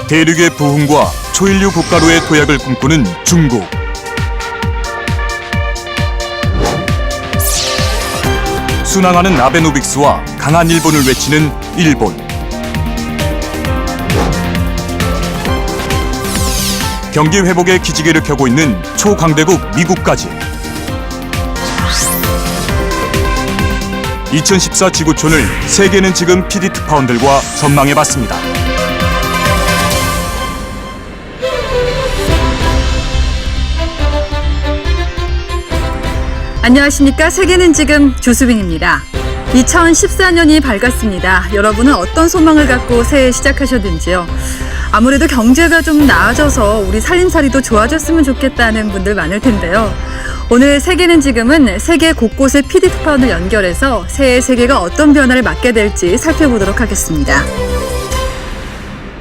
대륙의 부흥과 초인류 국가로의 도약을 꿈꾸는 중국. 순항하는 아베노믹스와 강한 일본을 외치는 일본. 경기 회복의 기지개를 켜고 있는 초강대국 미국까지. 2014 지구촌을 세계는 지금 PD 특파원들과 전망해봤습니다. 안녕하십니까. 세계는 지금 조수빈입니다. 2014년이 밝았습니다. 여러분은 어떤 소망을 갖고 새해 시작하셨는지요? 아무래도 경제가 좀 나아져서 우리 살림살이도 좋아졌으면 좋겠다는 분들 많을 텐데요. 오늘 세계는 지금은 세계 곳곳의 PD 특파원을 연결해서 새해 세계가 어떤 변화를 맞게 될지 살펴보도록 하겠습니다.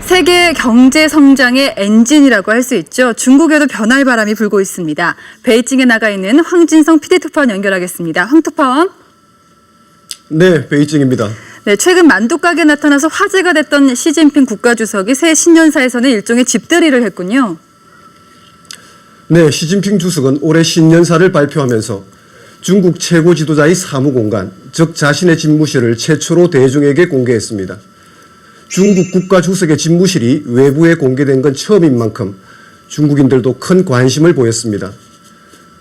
세계 경제 성장의 엔진이라고 할 수 있죠. 중국에도 변화의 바람이 불고 있습니다. 베이징에 나가 있는 황진성 PD 특파원 연결하겠습니다. 황 특파원. 네, 베이징입니다. 네, 최근 만두가게에 나타나서 화제가 됐던 시진핑 국가주석이 새 신년사에서는 일종의 집들이를 했군요. 네, 시진핑 주석은 올해 신년사를 발표하면서 중국 최고 지도자의 사무공간, 즉 자신의 집무실을 최초로 대중에게 공개했습니다. 중국 국가주석의 집무실이 외부에 공개된 건 처음인 만큼 중국인들도 큰 관심을 보였습니다.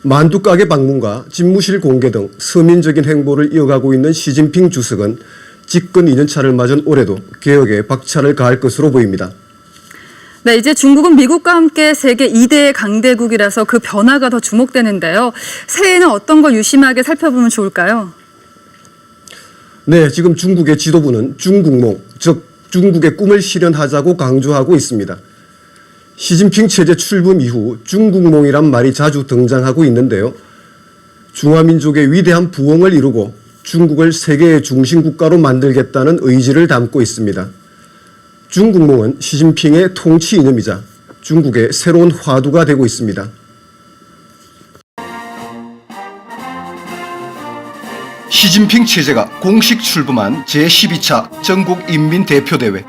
만두가게 방문과 집무실 공개 등 서민적인 행보를 이어가고 있는 시진핑 주석은 집권 2년차를 맞은 올해도 개혁에 박차를 가할 것으로 보입니다. 네, 이제 중국은 미국과 함께 세계 2대 강대국이라서 그 변화가 더 주목되는데요. 새해에는 어떤 걸 유심하게 살펴보면 좋을까요? 네, 지금 중국의 지도부는 중국몽, 즉 중국의 꿈을 실현하자고 강조하고 있습니다. 시진핑 체제 출범 이후 중국몽이란 말이 자주 등장하고 있는데요. 중화민족의 위대한 부흥을 이루고 중국을 세계의 중심 국가로 만들겠다는 의지를 담고 있습니다. 중국몽은 시진핑의 통치 이념이자 중국의 새로운 화두가 되고 있습니다. 시진핑 체제가 공식 출범한 제12차 전국인민대표대회.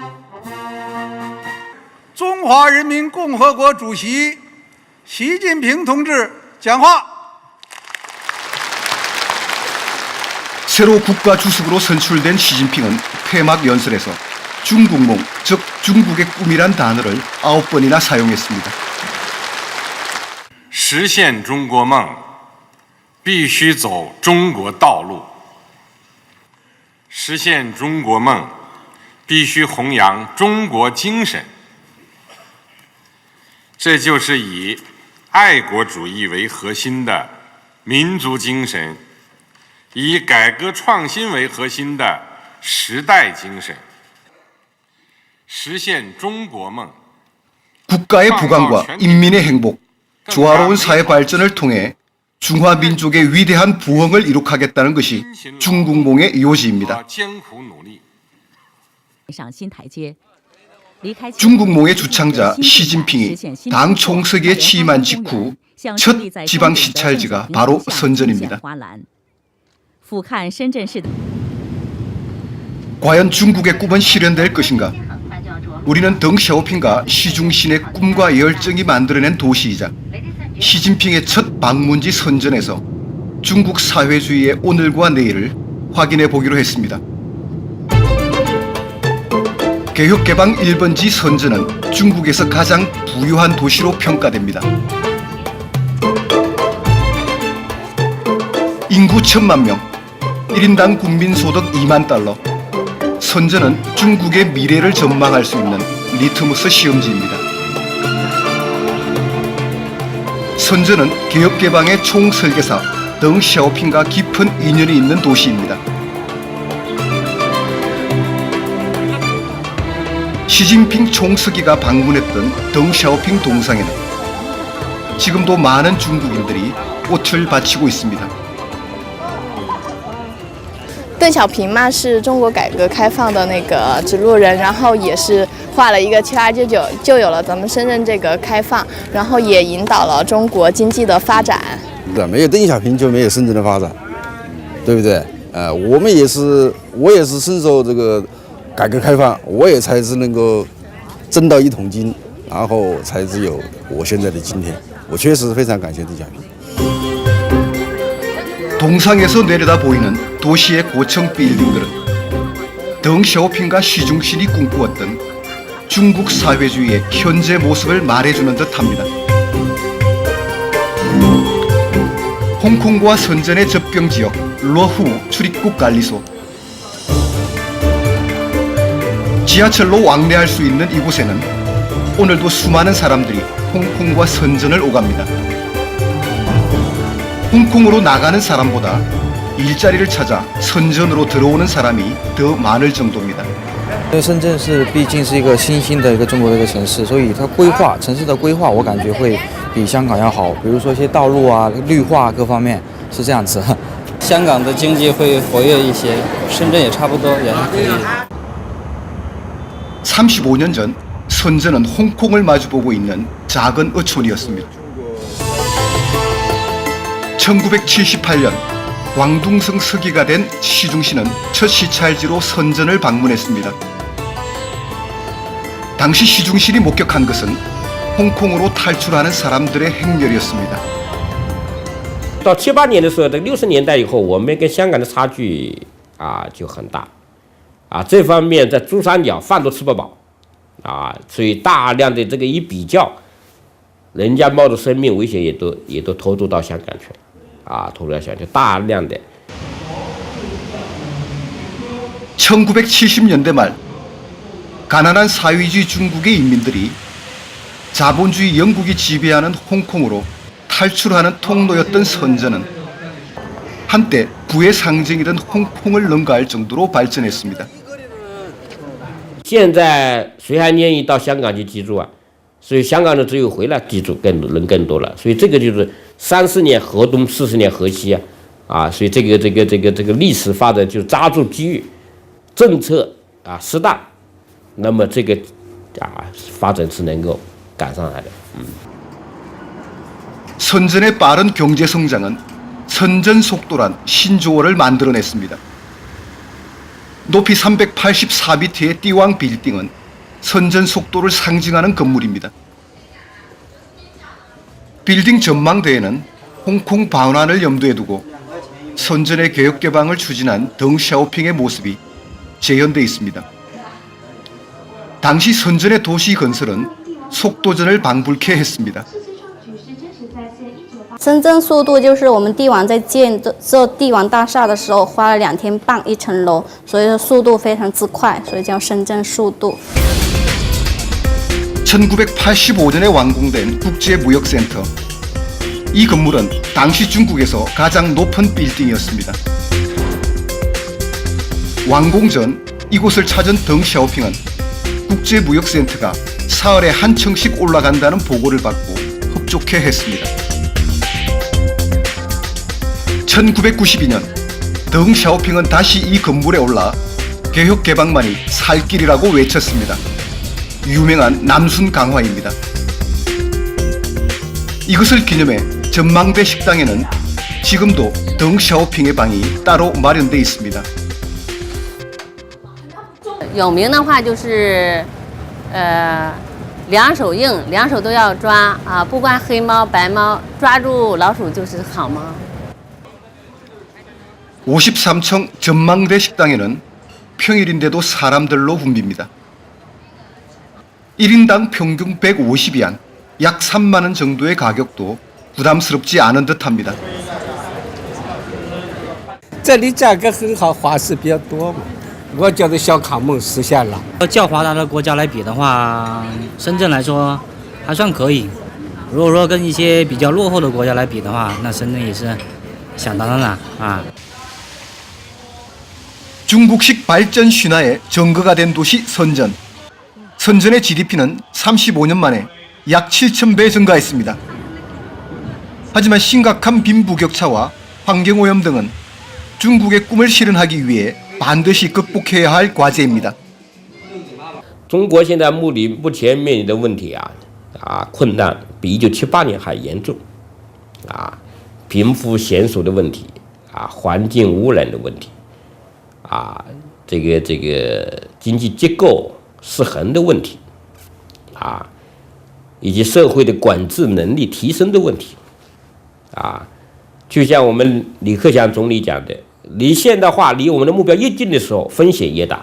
中华人民共和国主席习近平同志讲话。 새로 국가주석으로 선출된 시진핑은 폐막 연설에서 중국몽, 즉 중국의 꿈이란 단어를 9번이나 사용했습니다. 实现中国梦，必须走中国道路。实现中国梦，必须弘扬中国精神。这就是以爱国主义为核心的民族精神，以改革创新为核心的时代精神。实现中国梦。 국가의 부강과 인민의 행복, 조화로운 사회 발전을 통해 중화민족의 위대한 부흥을 이룩하겠다는 것이 중국몽의 요지입니다. 중국몽의 주창자 시진핑이 당 총서기에 취임한 직후 첫 지방 시찰지가 바로 선전입니다. 과연 중국의 꿈은 실현될 것인가? 우리는 덩샤오핑과 시중신의 꿈과 열정이 만들어낸 도시이자 시진핑의 첫 방문지 선전에서 중국 사회주의의 오늘과 내일을 확인해 보기로 했습니다. 개혁개방 1번지 선전은 중국에서 가장 부유한 도시로 평가됩니다. 인구 1000만 명, 1인당 국민소득 2만 달러. 선전은 중국의 미래를 전망할 수 있는 리트머스 시험지입니다. 선전은 개혁개방의 총설계사 덩샤오핑과 깊은 인연이 있는 도시입니다. 시진핑 총서기가 방문했던 덩샤오핑 동상에는 지금도 많은 중국인들이 꽃을 바치고 있습니다. 邓小平嘛是中国改革开放的那个指路人，然后也是画了一个7899，就有了咱们深圳这个开放，然后也引导了中国经济的发展。没有邓小平就没有深圳的发展，对不对？我也是深受这个改革开放，我也才是能够挣到1桶金，然后才只有我现在的今天。我确实非常感谢邓小平。 동상에서 내려다 보이는 도시의 고층 빌딩들은 덩샤오핑과 시중신이 꿈꾸었던 중국 사회주의의 현재 모습을 말해주는 듯합니다. 홍콩과 선전의 접경지역 러후 출입국 관리소, 지하철로 왕래할 수 있는 이곳에는 오늘도 수많은 사람들이 홍콩과 선전을 오갑니다. 홍콩으로 나가는 사람보다 일자리를 찾아 선전으로 들어오는 사람이 더 많을 정도입니다. 因为深圳毕竟是一个新兴的一个中国的一个城市，所以它城市的规划，我感觉会比香港要好。比如说一些道路啊、绿化各方面是这样子。香港的经济会活跃一些，深圳也差不多，也还可以。 35년 전 선전은 홍콩을 마주보고 있는 작은 어촌이었습니다. 1978년 광둥성 서기가 된 시중신은 첫 시찰지로 선전을 방문했습니다. 당시 시중신이 목격한 것은 홍콩으로 탈출하는 사람들의 행렬이었습니다. 到7、8年的时候，这个60年代以后，我们跟香港的差距就很大，这方面在珠三角饭都吃不饱，所以大量的这个一比较，人家冒着生命危险也都投入到香港去了，投入到香港大量的。 1970년대 말 가난한 사회주의 중국의 인민들이 자본주의 영국이 지배하는 홍콩으로 탈출하는 통로였던 선전은 한때 부의 상징이던 홍콩을 능가할 정도로 발전했습니다. 现在谁还愿意到香港去居住啊？所以香港人只有回来居住人更多了。所以这个就是30年河东，40年河西所以这个历史发展就抓住机遇，政策适当，那么这个发展是能够赶上来的。 선전의 빠른 경제 성장은 선전 속도란 신조어를 만들어냈습니다. 높이 384m의 띠왕 빌딩은 선전 속도를 상징하는 건물입니다. 빌딩 전망대에는 홍콩 반환을 염두에 두고 선전의 개혁 개방을 추진한 덩샤오핑의 모습이 재현되어 있습니다. 당시 선전의 도시 건설은 속도전을 방불케 했습니다. 深圳速度就是我们帝王在建这帝王大厦的时候花了2天半1层楼，所以说速度非常之快，所以叫深圳速度。 1985년에 완공된 국제무역센터. 이 건물은 당시 중국에서 가장 높은 빌딩이었습니다. 완공 전 이곳을 찾은 덩샤오핑은 국제무역센터가 사흘에 한 층씩 올라간다는 보고를 받고 흡족해 했습니다. 1992년 덩샤오핑은 다시 이 건물에 올라 개혁 개방만이 살 길이라고 외쳤습니다. 유명한 남순 강화입니다. 이것을 기념해 전망대 식당에는 지금도 덩샤오핑의 방이 따로 마련돼 있습니다. 有名的话就是两手硬，两手都要抓不管黑猫白猫，抓住老鼠就是好猫。 53층 전망대 식당에는 평일인데도 사람들로 붐빕니다. 1인당 평균 150위안, 약 3만 원 정도의 가격도 부담스럽지 않은 듯합니다. 这里价格很好，花式比较多嘛。我觉得小康梦实现了。较发达的国家来比的话，深圳来说还算可以。如果说跟一些比较落后的国家来比的话，那深圳也是响当当的。 중국식 발전 신화의 증거가 된 도시 선전. 선전의 GDP는 35년 만에 약 7,000배 증가했습니다. 하지만 심각한 빈부격차와 환경오염 등은 중국의 꿈을 실현하기 위해 반드시 극복해야 할 과제입니다. 中国现在目前面临的问题困难比1978年还严重贫富悬殊的问题环境污染的问题。 这个经济结构失衡的问题以及社会的管制能力提升的问题，就像我们李克强总理讲的，离现代化离我们的目标越近的时候，风险越大。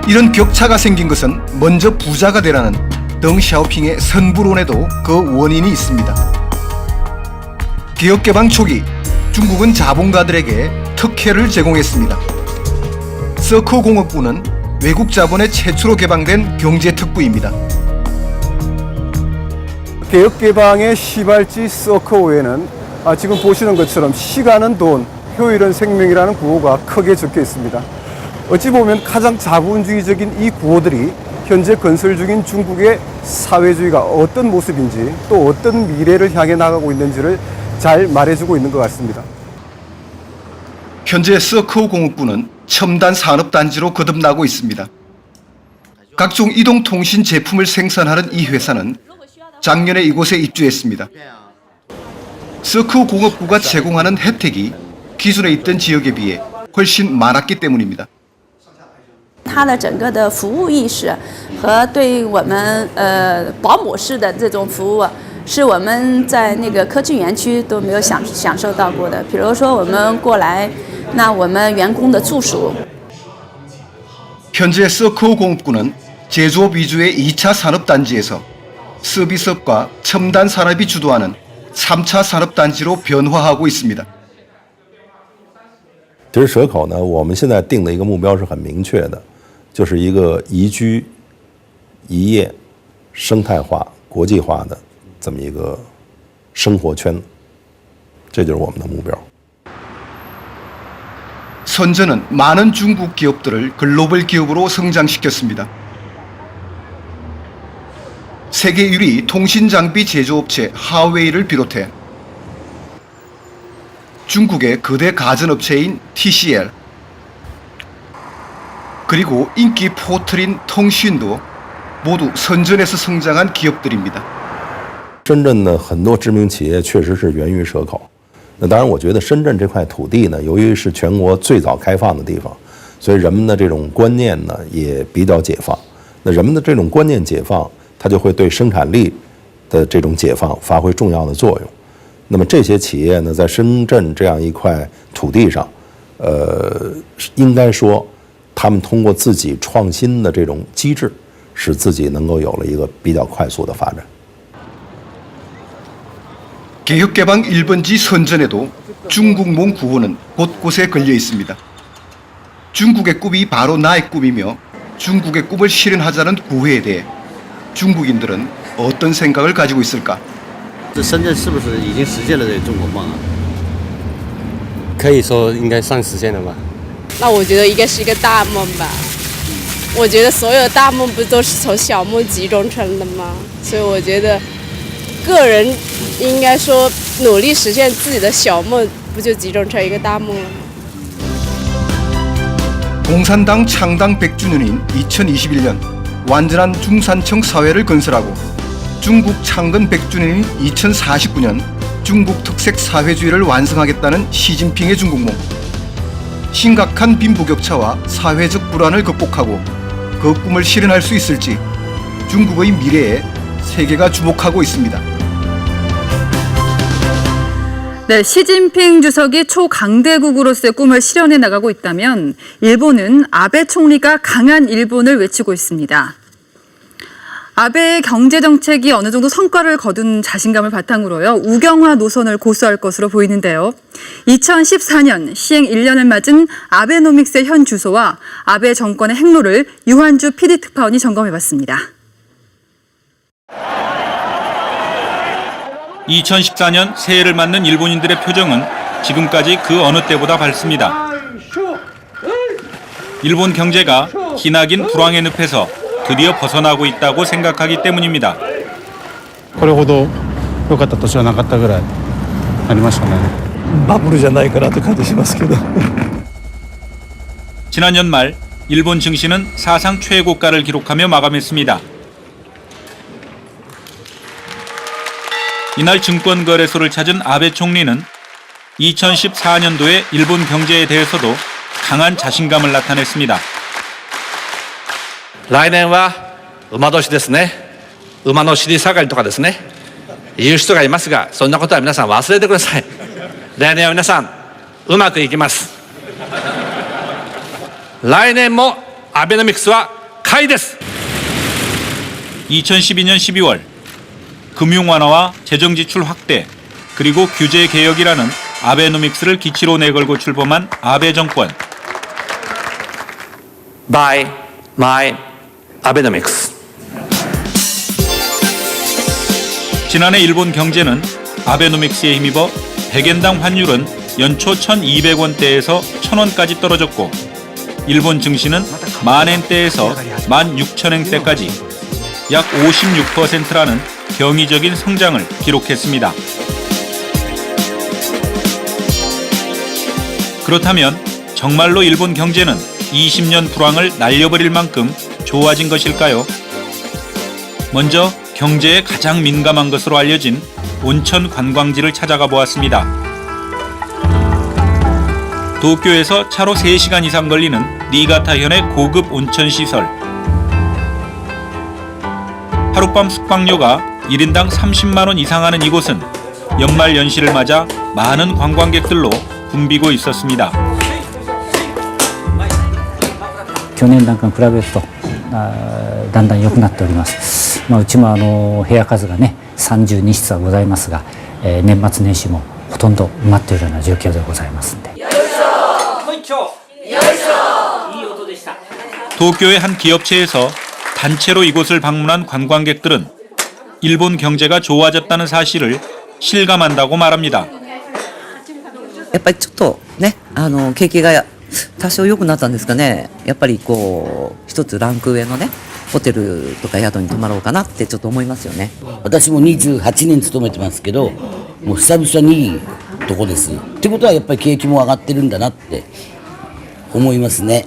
이런 격차가 생긴 것은 먼저 부자가 되라는 덩 샤오핑의 선부론에도 그 원인이 있습니다. 개혁개방 초기 중국은 자본가들에게 특혜를 제공했습니다. 서커 공업부는 외국 자본의 최초로 개방된 경제특구입니다. 개혁개방의 시발지 서커호에는 지금 보시는 것처럼 시간은 돈, 효율은 생명이라는 구호가 크게 적혀 있습니다. 어찌 보면 가장 자본주의적인 이 구호들이 현재 건설 중인 중국의 사회주의가 어떤 모습인지 또 어떤 미래를 향해 나가고 있는지를 잘 말해주고 있는 것 같습니다. 현재 서커 공업부는 첨단 산업단지로 거듭나고 있습니다. 각종 이동통신 제품을 생산하는 이 회사는 작년에 이곳에 입주했습니다. 서커 공업부가 제공하는 혜택이 기존에 있던 지역에 비해 훨씬 많았기 때문입니다. 它的整个的服务意识和对我们保姆式的这种服务，是我们在那个科技园区都没有享受到过的。比如说我们过来，那我们员工的住宿。 현재 서커 공업구는 제조업 위주의 2차 산업단지에서 서비스업과 첨단 산업이 주도하는 3차 산업단지로 변화하고 있습니다. 其实蛇口呢，我们现在定的一个目标是很明确的，就是一个宜居、宜业、生态化、国际化的这么一个生活圈，这就是我们的目标。 선전은 많은 중국 기업들을 글로벌 기업으로 성장시켰습니다. 세계 1위 통신 장비 제조업체 하웨이를 비롯해 중국의 거대 가전업체인 TCL 그리고 인기 포트린 통신도 모두 선전에서 성장한 기업들입니다. 深圳的很多知名企业确实是源于蛇口。那当然，我觉得深圳这块土地呢，由于是全国最早开放的地方，所以人们的这种观念呢也比较解放。那人们的这种观念解放，它就会对生产力的这种解放发挥重要的作用。那么这些企业呢，在深圳这样一块土地上，应该说，他们通过自己创新的这种机制，使自己能够有了一个比较快速的发展。 개혁개방 1번지 선전에도 중국몽 구호는 곳곳에 걸려 있습니다. 중국의 꿈이 바로 나의 꿈이며 중국의 꿈을 실현하자는 구호에 대해 중국인들은 어떤 생각을 가지고 있을까? 深圳是不是已经实现了这个中国梦啊？可以说应该算实现了吧。那我觉得应该是一个大梦吧。我觉得所有大梦不都是从小梦集中成的吗？所以我觉得个人应该说努力实现自己的小梦，不就集中成一个大梦了吗？ 공산당 창당 100주년인 2021년 완전한 중산층 사회를 건설하고 중국 창건 100주년인 2049년 중국 특색 사회주의를 완성하겠다는 시진핑의 중국몽. 심각한 빈부격차와 사회적 불안을 극복하고 그 꿈을 실현할 수 있을지 중국의 미래에 세계가 주목하고 있습니다. 네, 시진핑 주석이 초강대국으로서의 꿈을 실현해 나가고 있다면 일본은 아베 총리가 강한 일본을 외치고 있습니다. 아베의 경제정책이 어느 정도 성과를 거둔 자신감을 바탕으로요, 우경화 노선을 고수할 것으로 보이는데요. 2014년 시행 1년을 맞은 아베노믹스의 현 주소와 아베 정권의 행로를 유한주 PD특파원이 점검해봤습니다. 2014년 새해를 맞는 일본인들의 표정은 지금까지 그 어느 때보다 밝습니다. 일본 경제가 기나긴 불황의 늪에서 드디어 벗어나고 있다고 생각하기 때문입니다. これほど良かった年はなかったぐらいありましたね。バブルじゃないからって感じしますけど。 지난 연말 일본 증시는 사상 최고가를 기록하며 마감했습니다. 이날 증권거래소를 찾은 아베 총리는 2014년도의 일본 경제에 대해서도 강한 자신감을 나타냈습니다. 来年は馬年ですね。馬の尻下がりとかですね、言う人がいますが、そんなことは皆さん忘れてください。来年は皆さんうまくいきます。来年もアベノミクスは買いです。 2012년 12월 금융 완화와 재정 지출 확대 그리고 규제 개혁이라는 아베노믹스를 기치로 내걸고 출범한 아베 정권. Buy my Abenomics. 지난해 일본 경제는 아베노믹스에 힘입어 100엔당 환율은 연초 1,200원대에서 1,000원까지 떨어졌고 일본 증시는 10,000엔대에서 16,000엔대까지 약 56%라는 경이적인 성장을 기록했습니다. 그렇다면 정말로 일본 경제는 20년 불황을 날려버릴 만큼 좋아진 것일까요? 먼저 경제에 가장 민감한 것으로 알려진 온천 관광지를 찾아가 보았습니다. 도쿄에서 차로 3시간 이상 걸리는 니가타현의 고급 온천 시설. 하룻밤 숙박료가 1인당 30만 원 이상 하는 이곳은 연말 연시를 맞아 많은 관광객들로 붐비고 있었습니다. 去年なんかに比べるとだんだん良くなっております。うちも部屋数がね32室はございますが、年末年始もほとんど埋まっているような状況でございますんで。 도쿄의 한 기업체에서 단체로 이곳을 방문한 관광객들은 일본 경제가 좋아졌다는 사실을 실감한다고 말합니다. やっぱりちょっとね、景気が多少良くなったんですかね。やっぱりこう一つランク上のねホテルとか宿に泊まろうかなってちょっと思いますよね。私も28年勤めてますけど、もう久々にいいとこです。ってことはやっぱり景気も上がってるんだなって思いますね。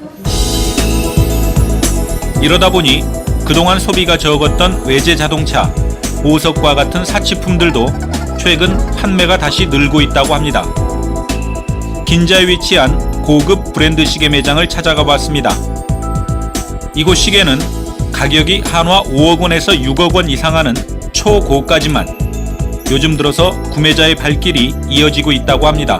이러다 보니 그동안 소비가 적었던 외제 자동차, 보석과 같은 사치품들도 최근 판매가 다시 늘고 있다고 합니다. 긴자에 위치한 고급 브랜드 시계 매장을 찾아가 봤습니다. 이곳 시계는 가격이 한화 5억 원에서 6억 원 이상 하는 초고가지만 요즘 들어서 구매자의 발길이 이어지고 있다고 합니다.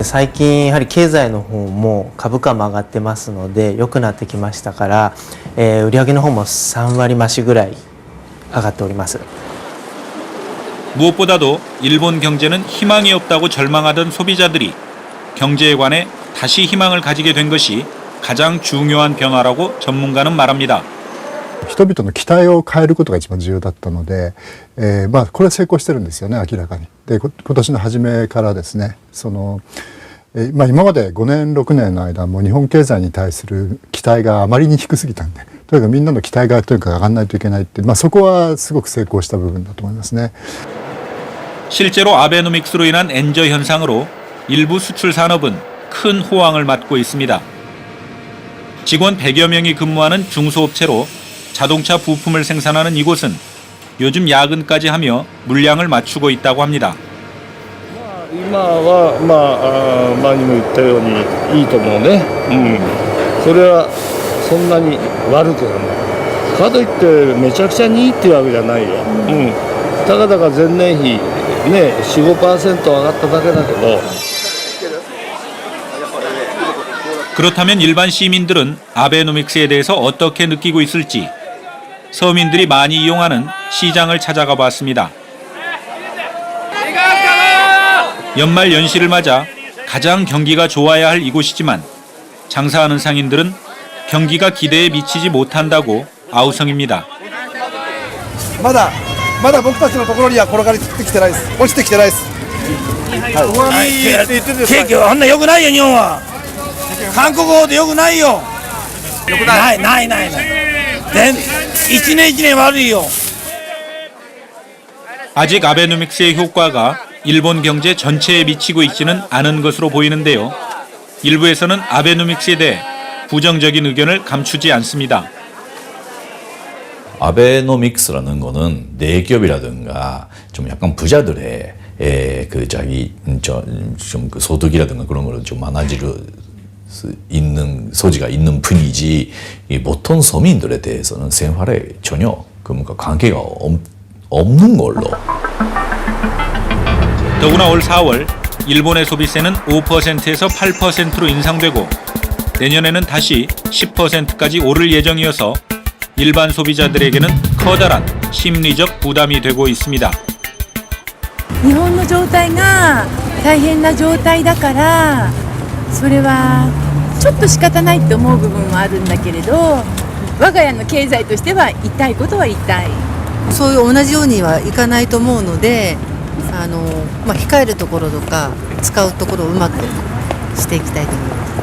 最近やはり経済の方も株価も上がってますので良くなってきましたから、売上の方も3割増しぐらい上がっております。 무엇보다도 일본 경제는 희망이 없다고 절망하던 소비자들이 경제에 관해 다시 희망을 가지게 된 것이 가장 중요한 변화라고 전문가는 말합니다. 人々の期待を変えることが一番重要だったので、これは成功してるんですよね、明らかに。で、今年の初めからですね、今まで5年6年の間も日本経済に対する期待があまりに低すぎたんで、とにかくみんなの期待がとにかく上がらないといけないって、そこはすごく成功した部分だと思いますね。 실제로 아베노믹스로 인한 엔저 현상으로 일부 수출 산업은 큰 호황을 맞고 있습니다. 직원 100여 명이 근무하는 중소업체로 자동차 부품을 생산하는 이곳은 요즘 야근까지 하며 물량을 맞추고 있다고 합니다. 今は前にも言ったようにいいと思うね。それはそんなに悪くはない。かといってめちゃくちゃにいいっていうわけじゃないよ。たかだか前年比ね 4~5% 上がっただけだけど。 그렇다면 일반 시민들은 아베노믹스에 대해서 어떻게 느끼고 있을지 서민들이 많이 이용하는 시장을 찾아가 봤습니다. 연말 연시를 맞아 가장 경기가 좋아야 할 이곳이지만 장사하는 상인들은 경기가 기대에 미치지 못한다고 아우성입니다. まだ僕たちのところには転がりきてきてないです。落ちてきてないです。景気はあんな良くないよ日本は。韓国語で良くないよ。ない。一年悪いよ。 아직 아베노믹스의 효과가 일본 경제 전체에 미치고 있지는 않은 것으로 보이는데요. 일부에서는 아베노믹스에 대해 부정적인 의견을 감추지 않습니다. 아베노믹스라는 거는 대기업이라든가 좀 약간 부자들의 그 소득이라든가 그런 거를 좀 많아지를 있는 소지가 있는 뿐이지 이 보통 서민들에 대해서는 생활에 전혀 그러니까 관계가 없는 걸로. 더구나 올 4월 일본의 소비세는 5%에서 8%로 인상되고 내년에는 다시 10%까지 오를 예정이어서 일반 소비자들에게는 커다란 심리적 부담이 되고 있습니다. 日本の状態が大変な状態だからそれはちょっと仕方ないと思う部分もあるんだけれど我が家の経済としては痛いことは痛いそういう同じようにはいかないと思うので控えるところとか使うところをうまくしていきたいと思います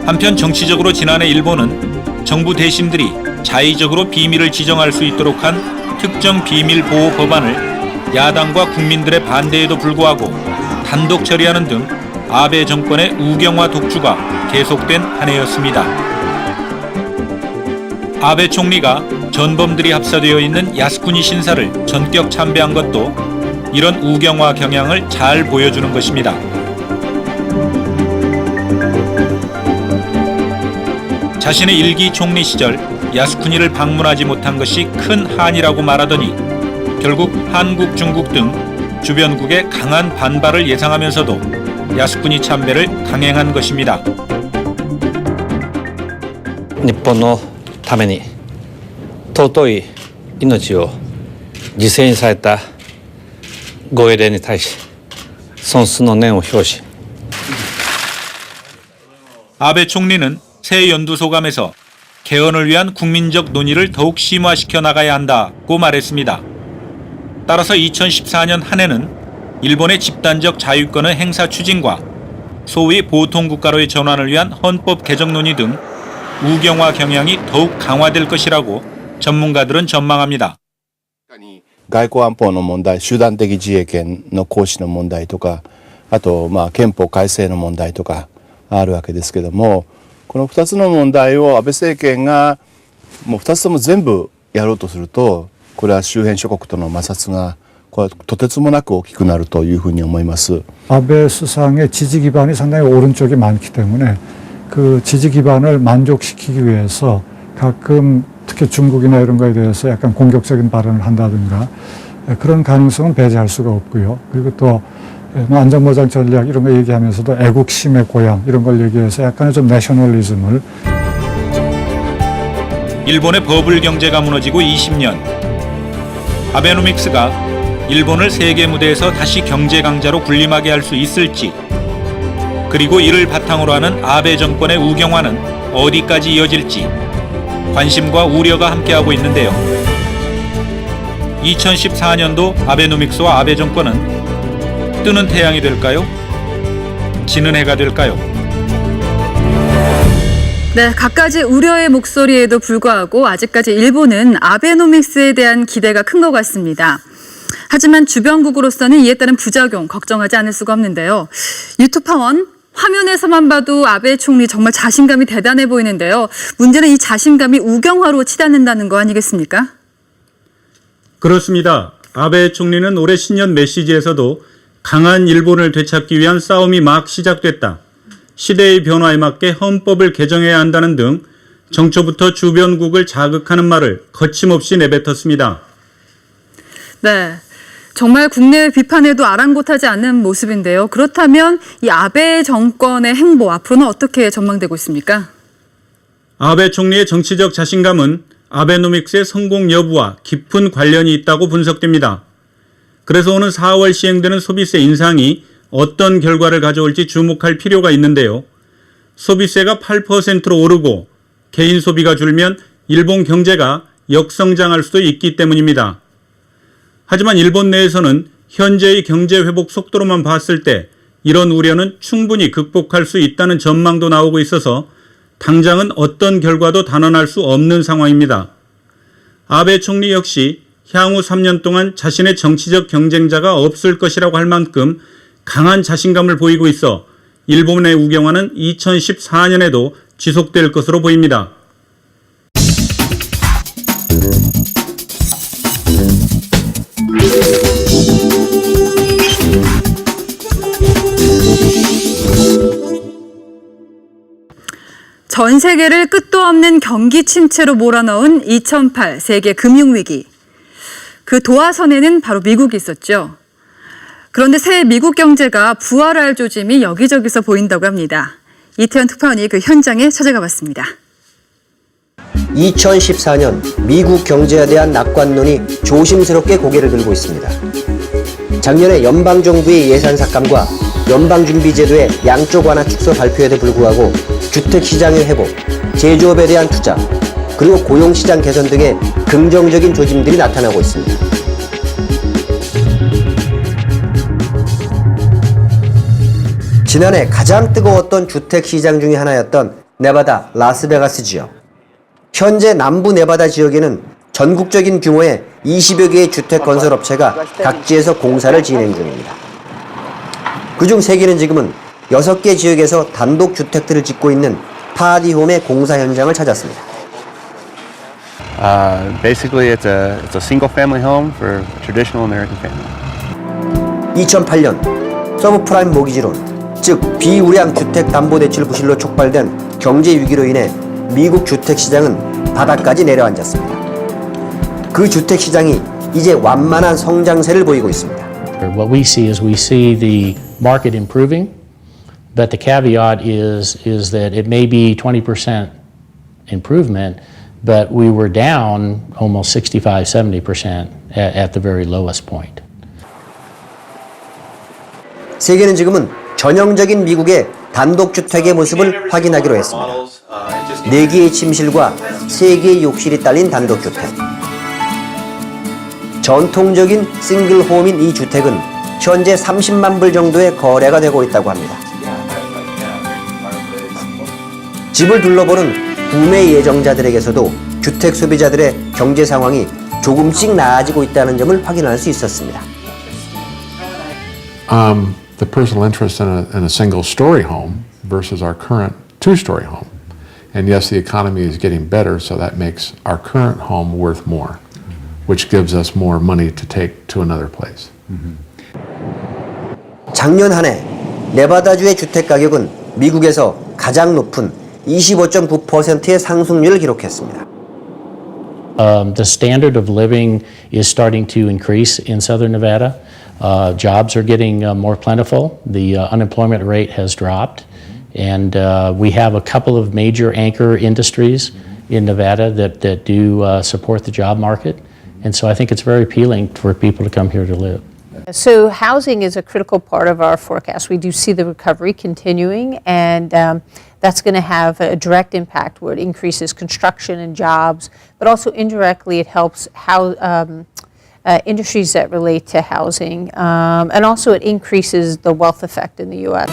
한편 정치적으로 지난해 일본은 정부 대신들이 자의적으로 비밀을 지정할 수 있도록 한 특정 비밀 보호 법안을 야당과 국민들의 반대에도 불구하고 단독 처리하는 등 아베 정권의 우경화 독주가 계속된 한 해였습니다. 아베 총리가 전범들이 합사되어 있는 야스쿠니 신사를 전격 참배한 것도 이런 우경화 경향을 잘 보여주는 것입니다. 자신의 일기 총리 시절 야스쿠니를 방문하지 못한 것이 큰 한이라고 말하더니 결국 한국, 중국 등 주변국의 강한 반발을 예상하면서도 야스쿠니 참배를 강행한 것입니다. 日本のために尊い命を犠牲にされたご英霊に対し尊崇の念を表し 아베 총리는 새 연두 소감에서 개헌을 위한 국민적 논의를 더욱 심화시켜 나가야 한다고 말했습니다. 따라서 2014년 한 해는 일본의 집단적 자유권의 행사 추진과 소위 보통국가로의 전환을 위한 헌법 개정 논의 등 우경화 경향이 더욱 강화될 것이라고 전문가들은 전망합니다. 外交安保の問題、集団的自衛権の行使の問題とか、あと憲法改正の問題とかあるわけですけども、この2つの問題を安倍政権がもう2つとも全部やろうとすると、これは周辺諸国との摩擦がこれはとてつもなく大きくなるというふうに思います。 아베 수상의 지지 기반이 상당히 오른쪽이 많기 때문에 그 지지 기반을 만족시키기 위해서 가끔 특히 중국이나 이런 거에 대해서 약간 공격적인 발언을 한다든가 그런 가능성은 배제할 수가 없고요. 그리고 또 안전보장 전략 이런 거 얘기하면서도 애국심의 고향 이런 걸 얘기해서 약간의 좀 내셔널리즘을 일본의 버블 경제가 무너지고 20년 아베노믹스가 일본을 세계 무대에서 다시 경제 강자로 군림하게 할 수 있을지 그리고 이를 바탕으로 하는 아베 정권의 우경화는 어디까지 이어질지 관심과 우려가 함께하고 있는데요. 2014년도 아베노믹스와 아베 정권은 뜨는 태양이 될까요? 지는 해가 될까요? 네, 갖가지 우려의 목소리에도 불구하고 아직까지 일본은 아베노믹스에 대한 기대가 큰 것 같습니다. 하지만 주변국으로서는 이에 따른 부작용 걱정하지 않을 수가 없는데요. 유투파원 화면에서만 봐도 아베 총리 정말 자신감이 대단해 보이는데요. 문제는 이 자신감이 우경화로 치닫는다는 거 아니겠습니까? 그렇습니다. 아베 총리는 올해 신년 메시지에서도 강한 일본을 되찾기 위한 싸움이 막 시작됐다. 시대의 변화에 맞게 헌법을 개정해야 한다는 등 정초부터 주변국을 자극하는 말을 거침없이 내뱉었습니다. 네. 정말 국내 비판에도 아랑곳하지 않는 모습인데요. 그렇다면 이 아베 정권의 행보 앞으로는 어떻게 전망되고 있습니까? 아베 총리의 정치적 자신감은 아베노믹스의 성공 여부와 깊은 관련이 있다고 분석됩니다. 그래서 오는 4월 시행되는 소비세 인상이 어떤 결과를 가져올지 주목할 필요가 있는데요. 소비세가 8%로 오르고 개인 소비가 줄면 일본 경제가 역성장할 수도 있기 때문입니다. 하지만 일본 내에서는 현재의 경제 회복 속도로만 봤을 때 이런 우려는 충분히 극복할 수 있다는 전망도 나오고 있어서 당장은 어떤 결과도 단언할 수 없는 상황입니다. 아베 총리 역시 향후 3년 동안 자신의 정치적 경쟁자가 없을 것이라고 할 만큼 강한 자신감을 보이고 있어 일본의 우경화는 2014년에도 지속될 것으로 보입니다. 전 세계를 끝도 없는 경기 침체로 몰아넣은 2008 세계 금융위기. 그 도화선에는 바로 미국이 있었죠. 그런데 새 미국 경제가 부활할 조짐이 여기저기서 보인다고 합니다. 이태현 특파원이 그 현장에 찾아가 봤습니다. 2014년 미국 경제에 대한 낙관론이 조심스럽게 고개를 들고 있습니다. 작년에 연방정부의 예산 삭감과 연방준비제도의 양쪽 완화 축소 발표에도 불구하고 주택시장의 회복, 제조업에 대한 투자, 그리고 고용시장 개선 등의 긍정적인 조짐들이 나타나고 있습니다. 지난해 가장 뜨거웠던 주택시장 중의 하나였던 네바다 라스베가스 지역. 현재 남부 네바다 지역에는 전국적인 규모의 20여 개의 주택건설업체가 각지에서 공사를 진행 중입니다. 그중 3개는 지금은 6개 지역에서 단독주택들을 짓고 있는 파디홈의 공사 현장을 찾았습니다. Basically, it's a single-family home for a traditional American family. 2008년 서브프라임 모기지론, 즉 비우량 주택담보대출 부실로 촉발된 경제 위기로 인해 미국 주택시장은 바닥까지 내려앉았습니다. 그 주택시장이 이제 완만한 성장세를 보이고 있습니다. What we see the market improving, but the caveat is that it may be 20% improvement, but we were down almost 65-70% at the very lowest point. 세계는 지금은 전형적인 미국의 단독주택의 모습을 확인하기로 했습니다. 4개의 침실과 3개의 욕실이 딸린 단독주택. 전통적인 싱글홈인 이 주택은 현재 30만 불 정도의 거래가 되고 있다고 합니다. 집을 둘러보는 구매 예정자들에게서도 주택 소비자들의 경제 상황이 조금씩 나아지고 있다는 점을 확인할 수 있었습니다. The personal interest in a single-story home versus our current two-story home. And yes, the economy is getting better, so that makes our current home worth more, which gives us more money to take to another place. 작년 한 해 네바다주의 주택 가격은 미국에서 가장 높은 25.9%의 상승률을 기록했습니다. The standard of living is starting to increase in southern Nevada. Jobs are getting more plentiful. The unemployment rate has dropped. And we have a couple of major anchor industries in Nevada that do support the job market. And so I think it's very appealing for people to come here to live. So housing is a critical part of our forecast. We do see the recovery continuing, and that's going to have a direct impact where it increases construction and jobs, but also indirectly it helps how industries that relate to housing, and also it increases the wealth effect in the U.S.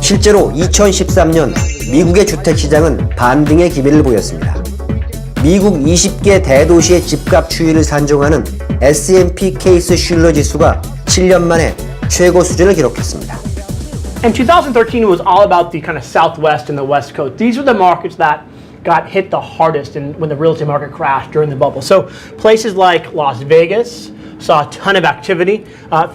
실제로 2013년 미국의 주택시장은 반등의 기미를 보였습니다. 미국 20개 대도시의 집값 추이를 산정하는 S&P 케이스 슐러 지수가 7년 만에 최고 수준을 기록했습니다. And 2013 was all about the kind of Southwest and the West Coast. These were the markets that got hit the hardest when the real estate market crashed during the bubble. So places like Las Vegas saw a ton of activity,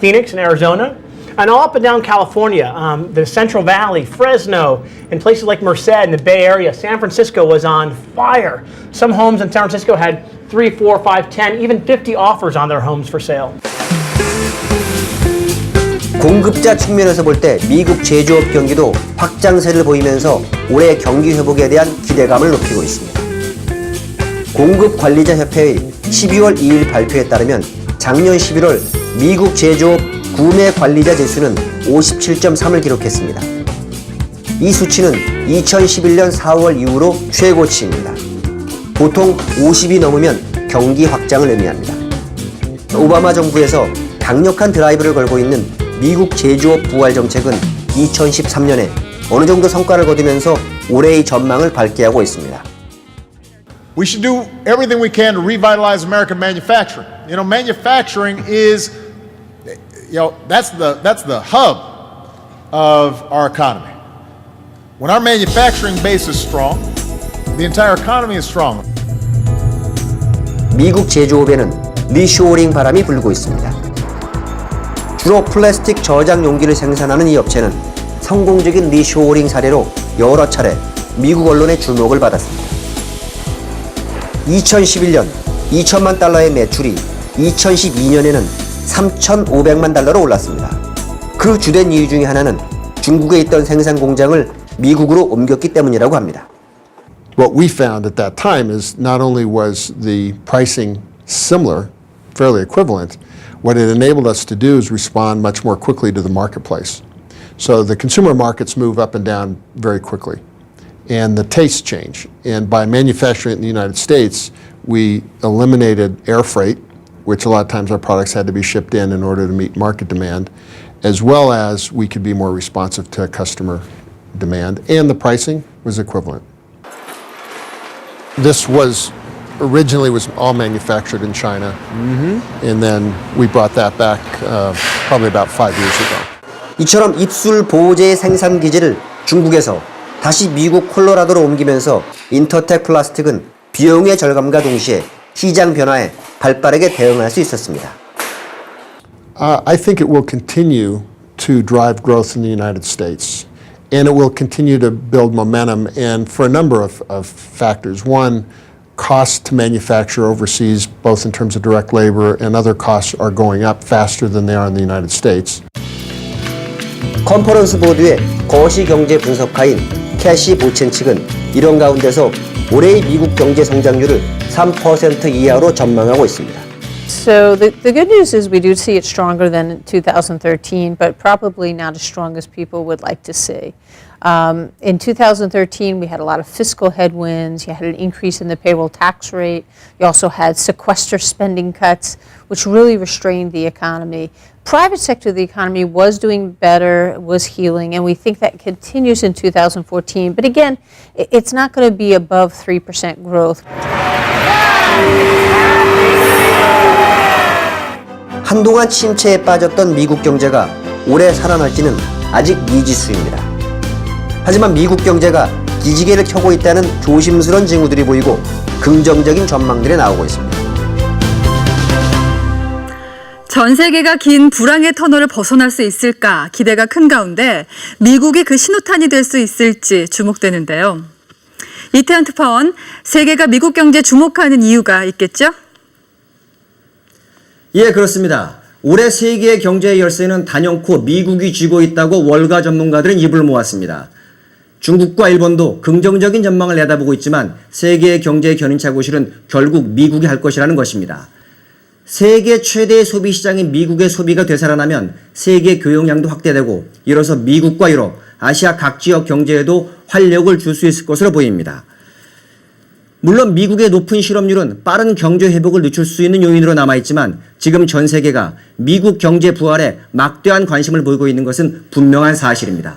Phoenix and Arizona, and all up and down California, the Central Valley, Fresno, and places like Merced in the Bay Area. San Francisco was on fire. Some homes in San Francisco had 3, 4, 5, 10, even 50 offers on their homes for sale. 공급자 측면에서 볼 때 미국 제조업 경기도 확장세를 보이면서 올해 경기 회복에 대한 기대감을 높이고 있습니다. 공급관리자협회의 12월 2일 발표에 따르면 작년 11월 미국 제조업 구매 관리자 지수는 57.3을 기록했습니다. 이 수치는 2011년 4월 이후로 최고치입니다. 보통 50이 넘으면 경기 확장을 의미합니다. 오바마 정부에서 강력한 드라이브를 걸고 있는 미국 제조업 부활 정책은 2013년에 어느 정도 성과를 거두면서 올해의 전망을 밝게 하고 있습니다. We should do everything we can to revitalize American manufacturing. You know, manufacturing is, that's the hub of our economy. When our manufacturing base is strong, the entire economy is strong. 미국 제조업에는 리쇼어링 바람이 불고 있습니다. 주로 플라스틱 저장 용기를 생산하는 이 업체는 성공적인 리쇼어링 사례로 여러 차례 미국 언론의 주목을 받았습니다. 2011년 2천만 달러의 매출이 2012년에는 3,500만 달러로 올랐습니다. 그 주된 이유 중에 하나는 중국에 있던 생산 공장을 미국으로 옮겼기 때문이라고 합니다. What we found at that time is not only was the pricing similar, fairly equivalent, what it enabled us to do is respond much more quickly to the marketplace. So the consumer markets move up and down very quickly, and the tastes change. And by manufacturing it in the United States, we eliminated air freight, which a lot of times our products had to be shipped in order to meet market demand, as well as we could be more responsive to customer demand, and the pricing was equivalent. This was originally all manufactured in China, and then we brought that back probably about 5 years ago. 이처럼 입술 보호제 생산 기지를 중국에서 다시 미국 콜로라도로 옮기면서 인터텍 플라스틱은 비용의 절감과 동시에 시장 변화에 발빠르게 대응할 수 있었습니다. I think it will continue to drive growth in the United States, and it will continue to build momentum, and for a number of factors. One, costs to manufacture overseas, both in terms of direct labor and other costs, are going up faster than they are in the United States. 컨퍼런스 보드의 거시경제 분석가인 캐시 보첸 측은 이런 가운데서 올해의 미국 경제 성장률을 3% 이하로 전망하고 있습니다. So the good news is we do see it stronger than 2013, but probably not as strong as people would like to see. In 2013, we had a lot of fiscal headwinds. You had an increase in the payroll tax rate. You also had sequester spending cuts, which really restrained the economy. Private sector of the economy was doing better, was healing, and we think that continues in 2014. But again, it's not going to be above 3% growth. 한동안 침체에 빠졌던 미국 경제가 올해 살아날지는 아직 미지수입니다. 하지만 미국 경제가 기지개를 켜고 있다는 조심스러운 징후들이 보이고 긍정적인 전망들이 나오고 있습니다. 전 세계가 긴 불황의 터널을 벗어날 수 있을까 기대가 큰 가운데 미국이 그 신호탄이 될 수 있을지 주목되는데요. 이태원 특파원, 세계가 미국 경제에 주목하는 이유가 있겠죠? 예, 그렇습니다. 올해 세계의 경제의 열쇠는 단연코 미국이 쥐고 있다고 월가 전문가들은 입을 모았습니다. 중국과 일본도 긍정적인 전망을 내다보고 있지만 세계의 경제의 견인차고실은 결국 미국이 할 것이라는 것입니다. 세계 최대의 소비 시장인 미국의 소비가 되살아나면 세계 교역량도 확대되고 이로써 미국과 유럽, 아시아 각 지역 경제에도 활력을 줄 수 있을 것으로 보입니다. 물론 미국의 높은 실업률은 빠른 경제 회복을 늦출 수 있는 요인으로 남아있지만 지금 전 세계가 미국 경제 부활에 막대한 관심을 보이고 있는 것은 분명한 사실입니다.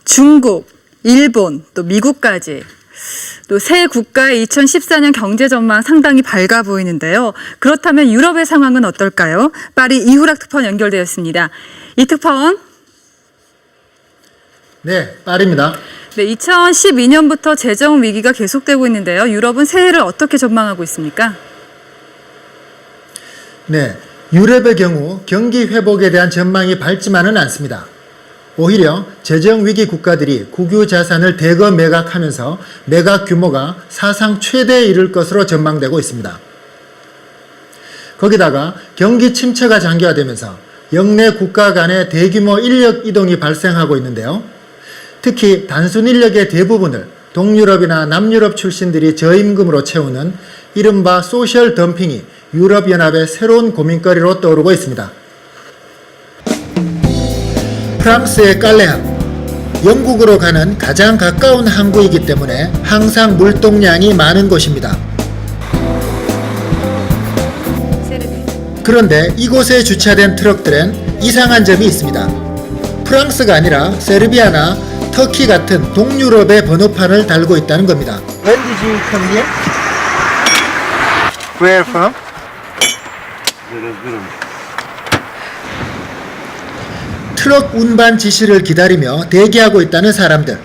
중국, 일본, 또 미국까지 또 세 국가의 2014년 경제 전망 상당히 밝아 보이는데요. 그렇다면 유럽의 상황은 어떨까요? 파리 이후락 특파원 연결되었습니다. 이 특파원. 네, 파리입니다. 네, 2012년부터 재정 위기가 계속되고 있는데요. 유럽은 새해를 어떻게 전망하고 있습니까? 네, 유럽의 경우 경기 회복에 대한 전망이 밝지만은 않습니다. 오히려 재정 위기 국가들이 국유 자산을 대거 매각하면서 매각 규모가 사상 최대에 이를 것으로 전망되고 있습니다. 거기다가 경기 침체가 장기화되면서 역내 국가 간의 대규모 인력 이동이 발생하고 있는데요. 특히 단순 인력의 대부분을 동유럽이나 남유럽 출신들이 저임금으로 채우는 이른바 소셜 덤핑이 유럽연합의 새로운 고민거리로 떠오르고 있습니다. 프랑스의 깔레항, 영국으로 가는 가장 가까운 항구이기 때문에 항상 물동량이 많은 곳입니다. 그런데 이곳에 주차된 트럭들엔 이상한 점이 있습니다. 프랑스가 아니라 세르비아나 터키 같은 동유럽의 번호판을 달고 있다는 겁니다. When did you come here? Where from? 트럭 운반 지시를 기다리며 대기하고 있다는 사람들.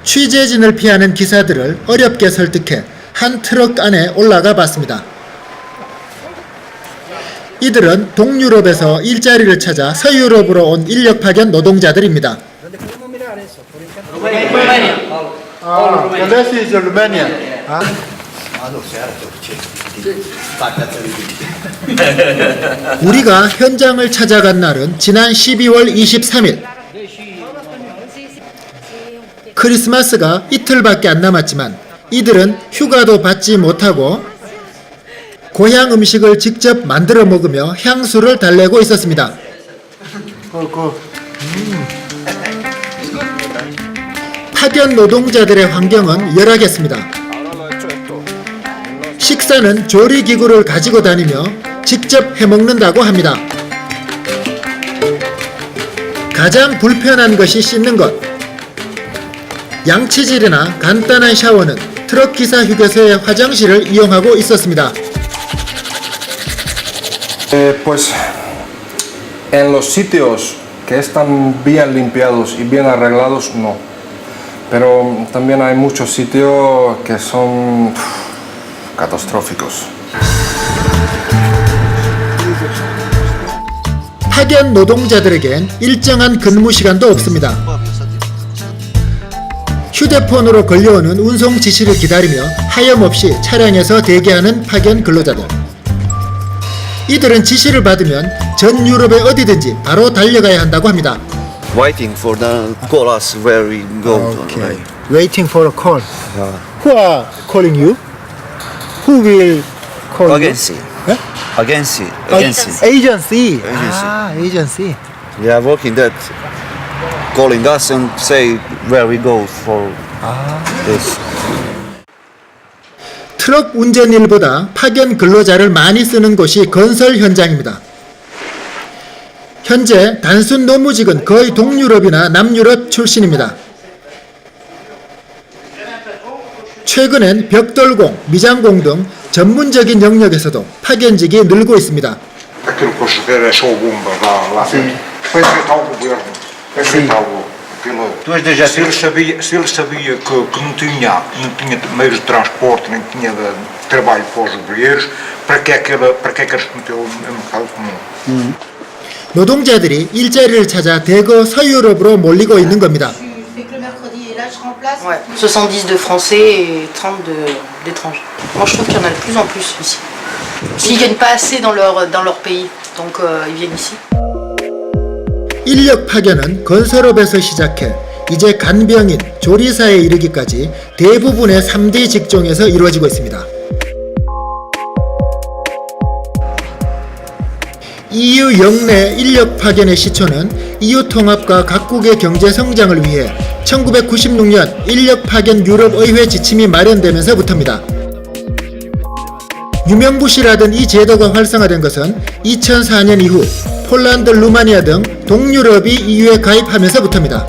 취재진을 피하는 기사들을 어렵게 설득해 한 트럭 안에 올라가 봤습니다. 이들은 동유럽에서 일자리를 찾아 서유럽으로 온 인력 파견 노동자들입니다. This is Romania. 우리가 현장을 찾아간 날은 지난 12월 23일. 크리스마스가 이틀밖에 안 남았지만 이들은 휴가도 받지 못하고 고향 음식을 직접 만들어 먹으며 향수를 달래고 있었습니다. 파견 노동자들의 환경은 열악했습니다. 식사는 조리기구를 가지고 다니며 직접 해먹는다고 합니다. 가장 불편한 것이 씻는 것. 양치질이나 간단한 샤워는 트럭 기사 휴게소의 화장실을 이용하고 있었습니다. Pues en los sitios que están bien limpiados y bien arreglados, no. Pero también hay muchos sitios que son catastróficos. 파견 노동자들에겐 일정한 근무 시간도 없습니다. 휴대폰으로 걸려오는 운송 지시를 기다리며 하염없이 차량에서 대기하는 파견 근로자들. 이들은 지시를 받으면 전 유럽의 어디든지 바로 달려가야 한다고 합니다. Waiting for the call us where we go. Okay. Waiting for a call. Who are calling you? Who will call Agency. you? Agency. Agency. Ah, agency. They are working that, calling us and say where we go for this. 트럭 운전 일보다 파견 근로자를 많이 쓰는 곳이 건설 현장입니다. 현재 단순 노무직은 거의 동유럽이나 남유럽 출신입니다. 최근엔 벽돌공, 미장공 등 전문적인 영역에서도 파견직이 늘고 있습니다. Aquilo que eu cheguei é show bomba lá. Foi enfrentar o governo. Enfrentar o piloto. Se ele sabia que não tinha meios de transporte, nem tinha trabalho para os obreiros, para que é que eles meteu no mercado comum? 노동자들이 일자리를 찾아 대거 서유럽으로 몰리고 있는 겁니다. Ouais, 70 de Français et 30 d'étrangers. Moi je trouve qu'il y en a de plus en plus ici. Ils gagnent pas assez dans leur pays, donc ils viennent ici. 인력 파견은 건설업에서 시작해 이제 간병인, 조리사에 이르기까지 대부분의 3D 직종에서 이루어지고 있습니다. EU 영내 인력 파견의 시초는 EU 통합과 각국의 경제 성장을 위해 1996년 인력 파견 유럽의회 지침이 마련되면서부터입니다. 유명무실하던 이 제도가 활성화된 것은 2004년 이후 폴란드, 루마니아 등 동유럽이 EU에 가입하면서부터입니다.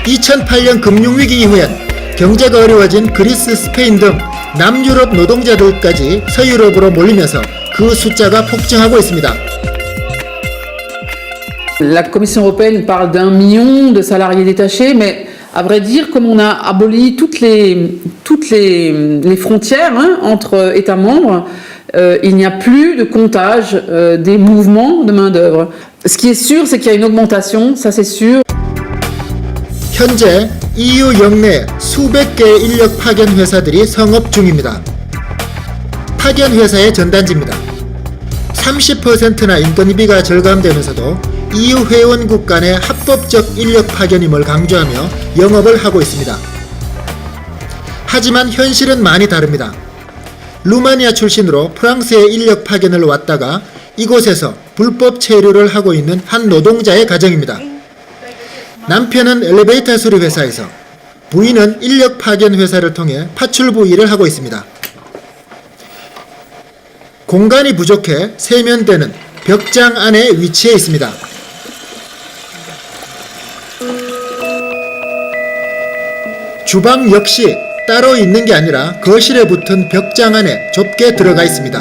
2008년 금융위기 이후엔 경제가 어려워진 그리스, 스페인 등 남유럽 노동자들까지 서유럽으로 몰리면서 그 숫자가 폭증하고 있습니다. La Commission européenne parle d'1 million de salariés détachés, mais à vrai dire, comme on a aboli toutes les frontières entre États membres, il n'y a plus de comptage des mouvements de main-d'œuvre. Ce qui est sûr, c'est qu'il y a une augmentation, ça c'est sûr. 현재 EU 영내 수백 개의 인력 파견 회사들이 성업 중입니다. 파견 회사의 전단지입니다. 30%나 인건비가 절감되면서도 EU 회원국 간의 합법적 인력 파견임을 강조하며 영업을 하고 있습니다. 하지만 현실은 많이 다릅니다. 루마니아 출신으로 프랑스에 인력 파견을 왔다가 이곳에서 불법 체류를 하고 있는 한 노동자의 가정입니다. 남편은 엘리베이터 수리 회사에서, 부인은 인력 파견 회사를 통해 파출부 일을 하고 있습니다. 공간이 부족해 세면대는 벽장 안에 위치해 있습니다. 주방 역시 따로 있는 게 아니라 거실에 붙은 벽장 안에 좁게 들어가 있습니다.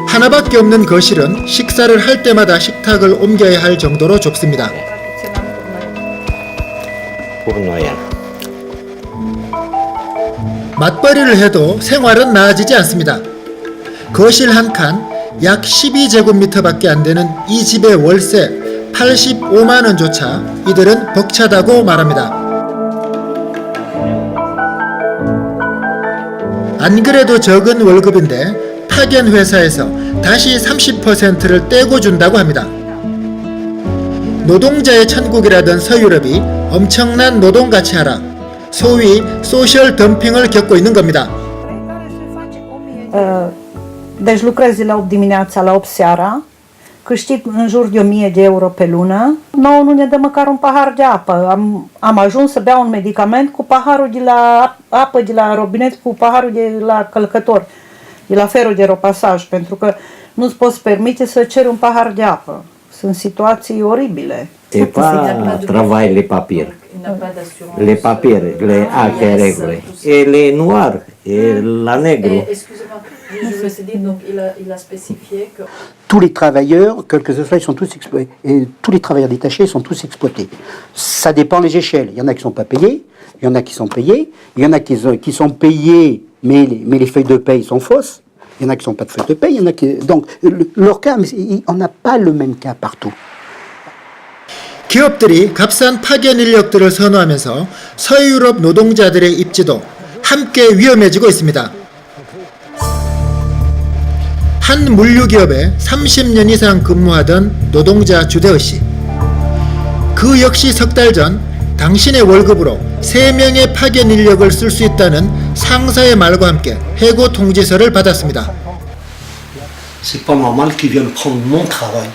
하나밖에 없는 거실은 식사를 할 때마다 식탁을 옮겨야 할 정도로 좁습니다. 맞벌이를 해도 생활은 나아지지 않습니다. 거실 한 칸, 약 12제곱미터밖에 안 되는 이 집의 월세 85만 원조차 이들은 벅차다고 말합니다. 안 그래도 적은 월급인데 파견 회사에서 다시 30%를 떼고 준다고 합니다. 노동자의 천국이라던 서유럽이 엄청난 노동가치 하락, 소위 소셜 덤핑을 겪고 있는 겁니다. Deci lucrezi la 8 dimineața, la 8 seara, câștig în jur de 1000 de euro pe lună. Nouă nu ne dă măcar un pahar de apă. Am ajuns să beau un medicament cu paharul de la apă de la robinet, cu paharul de la călcător, de la ferul de ropasaj, pentru că nu-ți poți permite să ceri un pahar de apă. Sunt situații oribile. C'est pas travail les papiers. Les papiers, les actes règles. Et les noirs, et la nègre. Tous les travailleurs, quel que ce soit, ils sont tous exploités. Et tous les travailleurs détachés sont tous exploités. Ça dépend les échelles. Il y en a qui ne sont pas payés, il y en a qui sont payés, il y en a qui sont payés, mais les feuilles de paye sont fausses. Il y en a qui ne sont pas de feuilles de paye, il y en a qui... Donc, leur cas, on n'a pas le même cas partout. 기업들이 값싼 파견 인력들을 선호하면서 서유럽 노동자들의 입지도 함께 위험해지고 있습니다. 한 물류기업에 30년 이상 근무하던 노동자 주대호 씨. 그 역시 석 달 전 당신의 월급으로 3명의 파견 인력을 쓸 수 있다는 상사의 말과 함께 해고 통지서를 받았습니다. C'est pas normal qu'ils viennent prendre mon travail.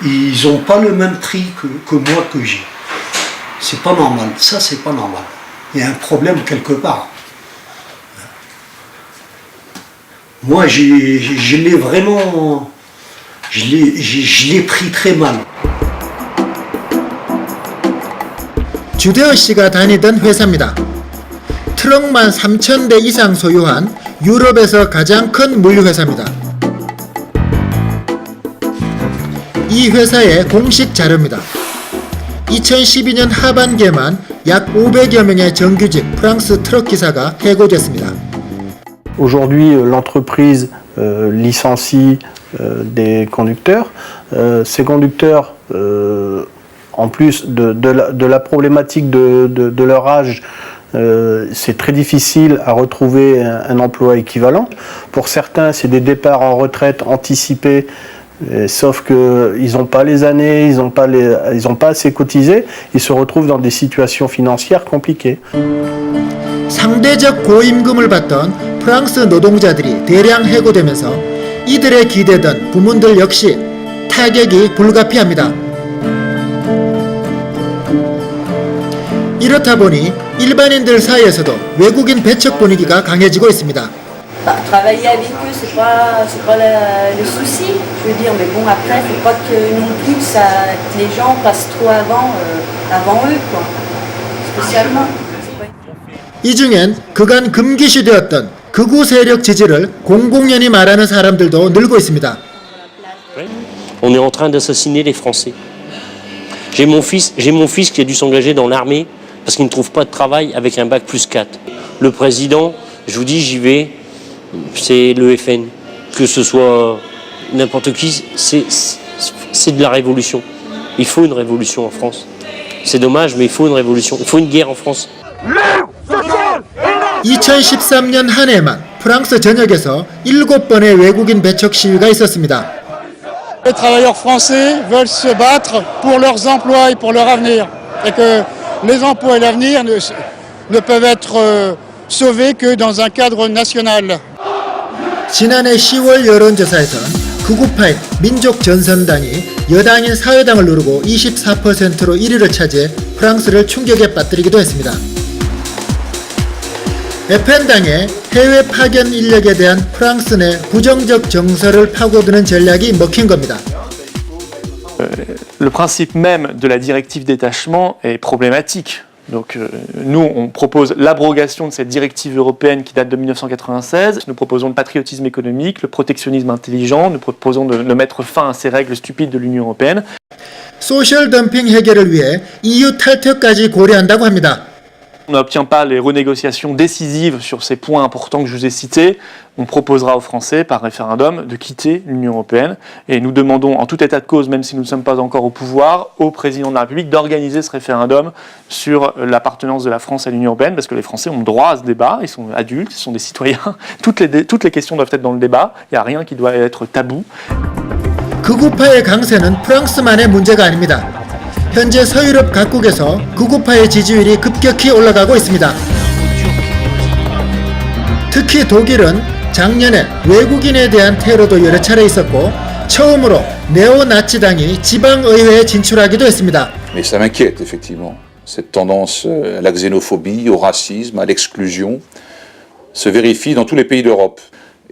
Ils n'ont pas le même prix que moi que j'ai. C'est pas normal. Ça, c'est pas normal. Il y a un problème quelque part. Moi, je l'ai vraiment... Je l'ai pris très mal. 주대호 씨가 다니던 회사입니다. 트럭만 3,000대 이상 소유한 유럽에서 가장 큰 물류회사입니다. 이 회사의 공식 자료입니다. 2012년 하반기에만 약 500여 명의 정규직 프랑스 트럭 기사가 해고됐습니다. Aujourd'hui, l'entreprise licencie des conducteurs. Ces conducteurs, en plus de la problématique de leur âge, c'est très difficile à retrouver un emploi équivalent. Pour certains, c'est des départs en retraite anticipés. Sauf qu'ils n'ont pas les années, ils n'ont pas assez cotisé, ils se retrouvent dans des situations financières compliquées. 상대적 고임금을 받던 프랑스 노동자들이 대량 해고되면서 이들의 기대던 부문들 역시 타격이 불가피합니다. 이렇다 보니 일반인들 사이에서도 외국인 배척 분위기가 강해지고 있습니다. Travailler avec eux, c'est pas le souci, je veux dire, mais bon, après, il ne faut pas que non plus que les gens passent trop avant eux, quoi, spécialement. 이 중엔 그간 금기시되었던 극우 세력 지지를 공공연히 말하는 사람들도 늘고 있습니다. On est en train d'assassiner les Français. J'ai mon fils qui a dû s'engager dans l'armée parce qu'il ne trouve pas de travail avec un bac plus 4. Le président, je vous dis, j'y vais. C'est le FN, que ce soit n'importe qui, c'est de la révolution. Il faut une révolution en France. C'est dommage, mais il faut une révolution. Il faut une guerre en France. 2013년 한 해만 프랑스 전역에서 7번의 외국인 배척 시위가 있었습니다. Les travailleurs français veulent se battre pour leurs emplois et pour leur avenir. Et que les emplois et l'avenir ne peuvent être sauvés que dans un cadre national. 지난해 10월 여론조사에선 극우파인 민족전선당이 여당인 사회당을 누르고 24%로 1위를 차지해 프랑스를 충격에 빠뜨리기도 했습니다. 에펜당의 해외 파견 인력에 대한 프랑스 내 부정적 정서를 파고드는 전략이 먹힌 겁니다. Le principe même de la directive détachement est problématique. Donc nous, on propose l'abrogation de cette directive européenne qui date de 1996. Nous proposons le patriotisme économique, le protectionnisme intelligent. Nous proposons de mettre fin à ces règles stupides de l'Union européenne. 소셜 덤핑 해결을 위해 EU 탈퇴까지 고려한다고 합니다. on n'obtient pas les renégociations décisives sur ces points importants que je vous ai cités, on proposera aux Français par référendum de quitter l'Union européenne. Et nous demandons en tout état de cause, même si nous ne sommes pas encore au pouvoir, au président de la République d'organiser ce référendum sur l'appartenance de la France à l'Union européenne, parce que les Français ont droit à ce débat, ils sont adultes, ils sont des citoyens, toutes les questions doivent être dans le débat, il n'y a rien qui doit être tabou. 극우파의 강세는 프랑스만의 문제가 아닙니다. 현재 서유럽 각국에서 극우파의 지지율이 급격히 올라가고 있습니다. 특히 독일은 작년에 외국인에 대한 테러도 여러 차례 있었고 처음으로 네오나치당이 지방의회에 진출하기도 했습니다. Mais ça m'inquiète effectivement. Cette tendance à la xénophobie, au racisme, à l'exclusion se vérifie dans tous les pays d'Europe.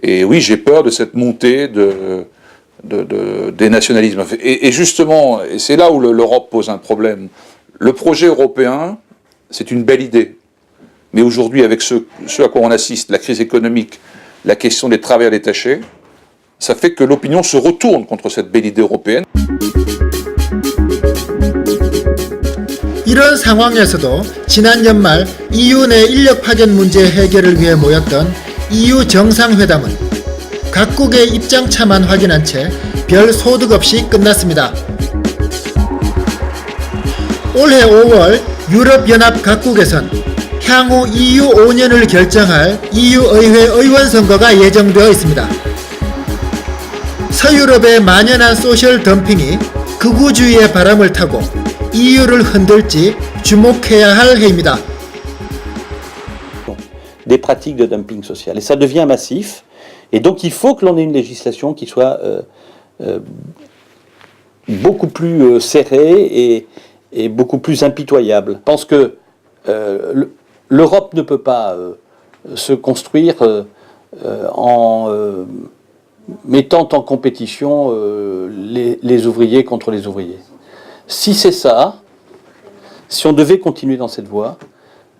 Et oui, j'ai peur de cette montée des nationalismes. Et justement, et c'est là où l'Europe pose un problème. Le projet européen, c'est une belle idée. Mais aujourd'hui, avec ce à quoi on assiste, la crise économique, la question des travailleurs détachés, ça fait que l'opinion se retourne contre cette belle idée européenne. 이런 상황에서도 지난 연말 EU 내 인력 파견 문제 해결을 위해 모였던 EU 정상회담은 각국의 입장차만 확인한 채 별 소득 없이 끝났습니다. 올해 5월 유럽연합 각국에선 향후 EU 5년을 결정할 EU 의회 의원 선거가 예정되어 있습니다. 서유럽의 만연한 소셜 덤핑이 극우주의의 바람을 타고 EU를 흔들지 주목해야 할 해입니다. Des pratiques de dumping social. Et ça devient massif. Et donc il faut que l'on ait une législation qui soit beaucoup plus serrée et beaucoup plus impitoyable. Je pense que l'Europe ne peut pas se construire en mettant en compétition les ouvriers contre les ouvriers. Si c'est ça, si on devait continuer dans cette voie,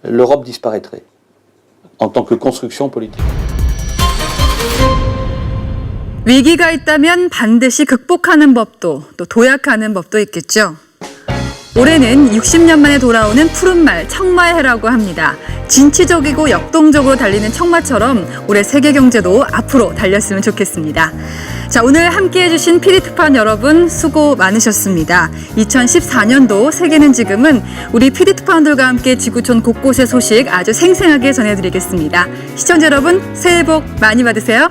l'Europe disparaîtrait en tant que construction politique. 위기가 있다면 반드시 극복하는 법도 또 도약하는 법도 있겠죠. 올해는 60년 만에 돌아오는 푸른말 청마의 해라고 합니다. 진취적이고 역동적으로 달리는 청마처럼 올해 세계 경제도 앞으로 달렸으면 좋겠습니다. 자, 오늘 함께해 주신 PD특파원 여러분 수고 많으셨습니다. 2014년도 세계는 지금은 우리 PD특파원들과 함께 지구촌 곳곳의 소식 아주 생생하게 전해드리겠습니다. 시청자 여러분 새해 복 많이 받으세요.